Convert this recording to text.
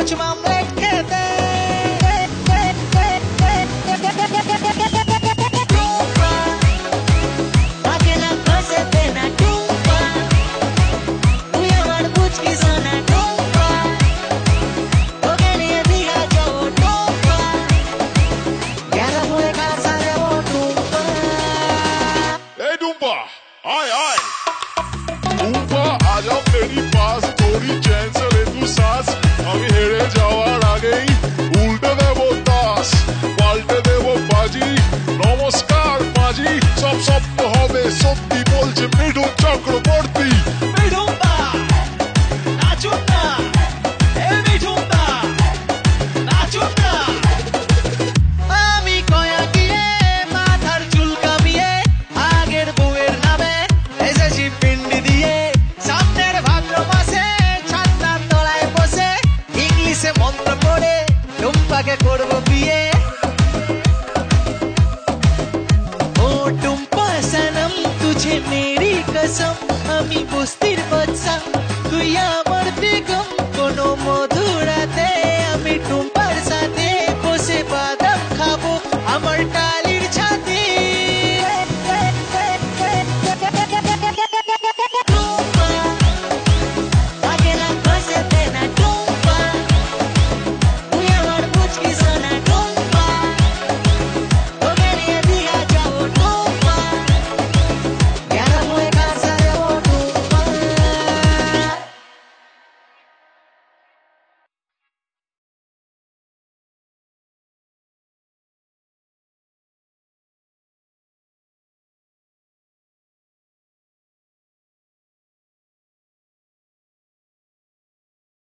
Poach মামলেট খেতে। आए आए टूम्पा आजा मेरी पास, थोड़ी चैन से ले तू सांस। আমি হেরে যাওয়ার আগেই উল্টে দেবো তাস, পাল্টে দেবো বাজি। নমস্কার মাঝি, সব সত্য হবে সত্যি বলছে মিঠুন চক্রবর্তী। মন্ত্র পড়ে টুম্পাকে করবো বিয়ে। ও টুম্পা সনম তুঝে মেরি কসম, আমি বস্তির বাদশা তুই আমার বেগম, কোনো মধু